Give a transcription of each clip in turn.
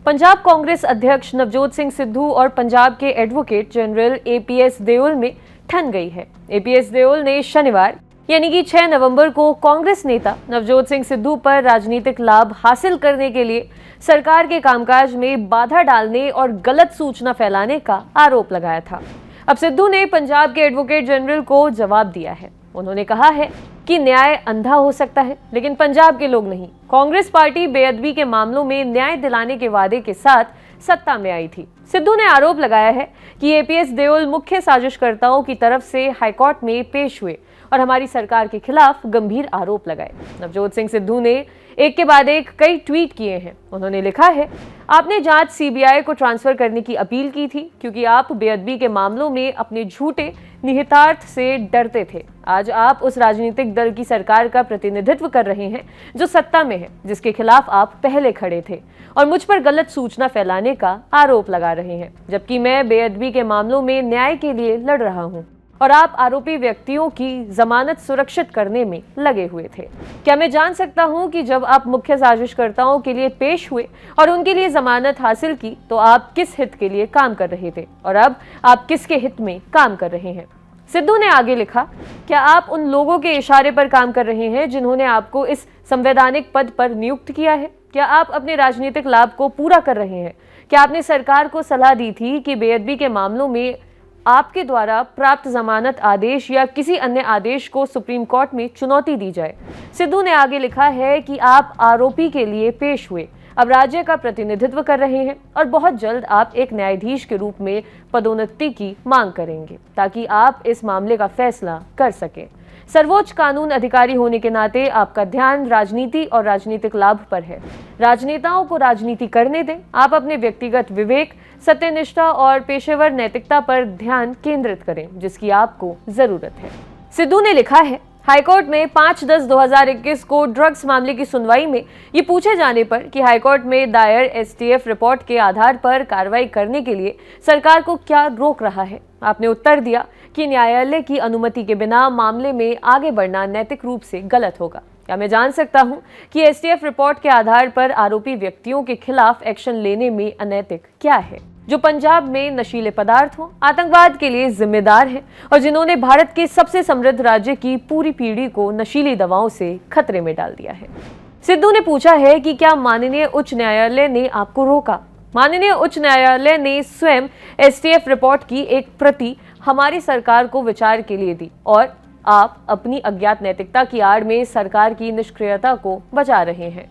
पंजाब कांग्रेस अध्यक्ष नवजोत सिंह सिद्धू और पंजाब के एडवोकेट जनरल एपीएस देओल में ठन गई है। एपीएस देओल ने शनिवार यानी कि 6 नवंबर को कांग्रेस नेता नवजोत सिंह सिद्धू पर राजनीतिक लाभ हासिल करने के लिए सरकार के कामकाज में बाधा डालने और गलत सूचना फैलाने का आरोप लगाया था। अब सिद्धू ने पंजाब के एडवोकेट जनरल को जवाब दिया है। उन्होंने कहा है कि न्याय अंधा हो सकता है, लेकिन पंजाब के लोग नहीं। कांग्रेस पार्टी बेअदबी के मामलों में न्याय दिलाने के वादे के साथ सत्ता में आई थी। सिद्धू ने आरोप लगाया है कि एपीएस देओल मुख्य साजिशकर्ताओं की तरफ से हाईकोर्ट में पेश हुए और हमारी सरकार के खिलाफ गंभीर आरोप लगाए। नवजोत सिंह सिद्धू ने एक के बाद एक कई ट्वीट किए हैं। उन्होंने लिखा है, आपने जांच सीबीआई को ट्रांसफर करने की अपील की थी क्योंकि आप बेअदबी के मामलों में अपने झूठे निहितार्थ से डरते थे। आज आप उस राजनीतिक दल की सरकार का प्रतिनिधित्व कर रहे हैं जो सत्ता में है, जिसके खिलाफ आप पहले खड़े थे और मुझ पर गलत सूचना फैलाने का आरोप लगा रहे हैं, जबकि मैं बेअदबी के मामलों में न्याय के लिए लड़ रहा हूं और आप आरोपी व्यक्तियों की जमानत सुरक्षित करने में लगे हुए थे। क्या मैं जान सकता हूं कि जब आप मुख्य साजिशकर्ताओं के लिए पेश हुए और उनके लिए जमानत हासिल की तो आप किस हित के लिए काम कर रहे थे और अब आप किसके हित में काम कर रहे हैं? सिद्धू ने आगे लिखा, क्या आप उन लोगों के इशारे पर काम कर रहे हैं जिन्होंने आपको इस संवैधानिक पद पर नियुक्त किया है? क्या आप अपने राजनीतिक लाभ को पूरा कर रहे हैं? क्या आपने सरकार को सलाह दी थी कि बेअदबी के मामलों में आपके द्वारा प्राप्त जमानत आदेश या किसी अन्य आदेश को सुप्रीम कोर्ट में चुनौती दी जाए? सिद्धू ने आगे लिखा है कि आप आरोपी के लिए पेश हुए, अब राज्य का प्रतिनिधित्व कर रहे हैं और बहुत जल्द आप एक न्यायाधीश के रूप में पदोन्नति की मांग करेंगे ताकि आप इस मामले का फैसला कर सकें। सर्वोच्च कानून अधिकारी होने के नाते आपका ध्यान राजनीति और राजनीतिक लाभ पर है। राजनेताओं को राजनीति करने दें। आप अपने व्यक्तिगत विवेक, सत्यनिष्ठा और पेशेवर नैतिकता पर ध्यान केंद्रित करें, जिसकी आपको जरूरत है। सिद्धू ने लिखा है, हाईकोर्ट में 5/10/2021 को ड्रग्स मामले की सुनवाई में ये पूछे जाने पर कि हाईकोर्ट में दायर एसटीएफ रिपोर्ट के आधार पर कार्रवाई करने के लिए सरकार को क्या रोक रहा है, आपने उत्तर दिया कि न्यायालय की अनुमति के बिना मामले में आगे बढ़ना नैतिक रूप से गलत होगा। क्या मैं जान सकता हूं कि एसटीएफ रिपोर्ट के आधार पर आरोपी व्यक्तियों के खिलाफ एक्शन लेने में अनैतिक क्या है, जो पंजाब में नशीले पदार्थों, आतंकवाद के लिए जिम्मेदार हैं और जिन्होंने भारत के सबसे समृद्ध राज्य की पूरी पीढ़ी को नशीली दवाओं से खतरे में डाल दिया है? सिद्धू ने पूछा है कि क्या माननीय उच्च न्यायालय ने आपको रोका? माननीय उच्च न्यायालय ने स्वयं एसटीएफ रिपोर्ट की एक प्रति हमारी सरकार को विचार के लिए दी और आप अपनी अज्ञात नैतिकता की आड़ में सरकार की निष्क्रियता को बचा रहे हैं।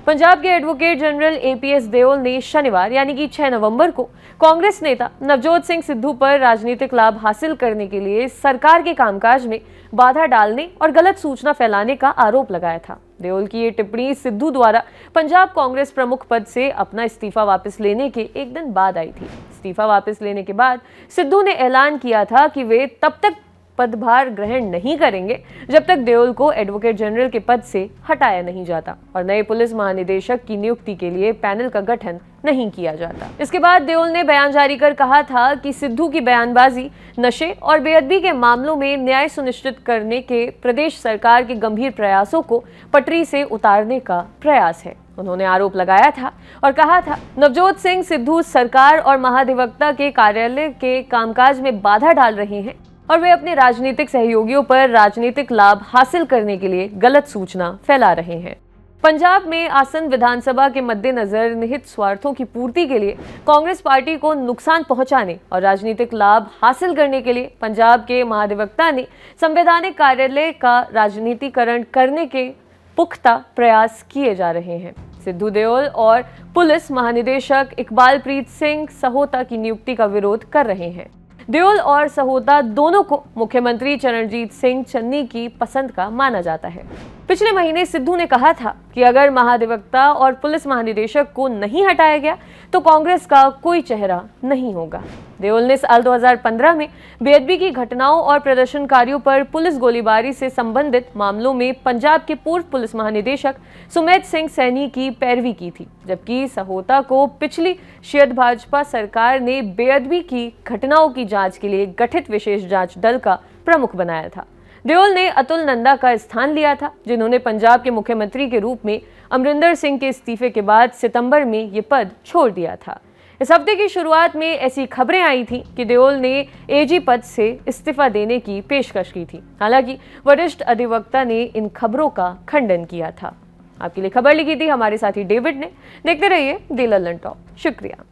पंजाब के एडवोकेट जनरल एपीएस देओल ने शनिवार यानी कि 6 नवंबर को कांग्रेस नेता नवजोत सिंह सिद्धू पर राजनीतिक लाभ हासिल करने के लिए सरकार के कामकाज में बाधा डालने और गलत सूचना फैलाने का आरोप लगाया था। देओल की ये टिप्पणी सिद्धू द्वारा पंजाब कांग्रेस प्रमुख पद से अपना इस्तीफा वापस लेने के एक दिन बाद आई थी। इस्तीफा वापस लेने के बाद सिद्धू ने ऐलान किया था कि वे तब तक पदभार ग्रहण नहीं करेंगे जब तक देओल को एडवोकेट जनरल के पद से हटाया नहीं जाता और नए पुलिस महानिदेशक की नियुक्ति के लिए पैनल का गठन नहीं किया जाता। इसके बाद देओल ने बयान जारी कर कहा था कि सिद्धू की बयानबाजी नशे और बेअदबी के मामलों में न्याय सुनिश्चित करने के प्रदेश सरकार के गंभीर प्रयासों को पटरी से उतारने का प्रयास है। उन्होंने आरोप लगाया था और कहा था, नवजोत सिंह सिद्धू सरकार और महाधिवक्ता के कार्यालय के कामकाज में बाधा डाल रहे हैं और वे अपने राजनीतिक सहयोगियों पर राजनीतिक लाभ हासिल करने के लिए गलत सूचना फैला रहे हैं। पंजाब में आसन विधानसभा के मद्देनजर निहित स्वार्थों की पूर्ति के लिए कांग्रेस पार्टी को नुकसान पहुंचाने और राजनीतिक लाभ हासिल करने के लिए पंजाब के महाधिवक्ता ने संवैधानिक कार्यालय का राजनीतिकरण करने के पुख्ता प्रयास किए जा रहे हैं। सिद्धू देओल और पुलिस महानिदेशक इकबालप्रीत सिंह सहोता की नियुक्ति का विरोध कर रहे हैं। देओल और सहोता दोनों को मुख्यमंत्री चरणजीत सिंह चन्नी की पसंद का माना जाता है। पिछले महीने सिद्धू ने कहा था कि अगर महाधिवक्ता और पुलिस महानिदेशक को नहीं हटाया गया तो कांग्रेस का कोई चेहरा नहीं होगा। देओल ने साल 2015 में बेअदबी की घटनाओं और प्रदर्शनकारियों पर पुलिस गोलीबारी से संबंधित मामलों में पंजाब के पूर्व पुलिस महानिदेशक सुमेध सिंह सैनी की पैरवी की थी, जबकि सहोता को पिछली शायद भाजपा सरकार ने बेअदबी की घटनाओं की जांच के लिए गठित विशेष जांच दल का प्रमुख बनाया था। देओल ने अतुल नंदा का स्थान लिया था, जिन्होंने पंजाब के मुख्यमंत्री के रूप में अमरिंदर सिंह के इस्तीफे के बाद सितंबर में ये पद छोड़ दिया था। इस हफ्ते की शुरुआत में ऐसी खबरें आई थीं कि देओल ने एजी पद से इस्तीफा देने की पेशकश की थी। हालांकि वरिष्ठ अधिवक्ता ने इन खबरों का खंडन किया था। आपके लिए खबर लिखी थी हमारे साथी डेविड ने। देखते रहिए द लल्लन टॉक। शुक्रिया।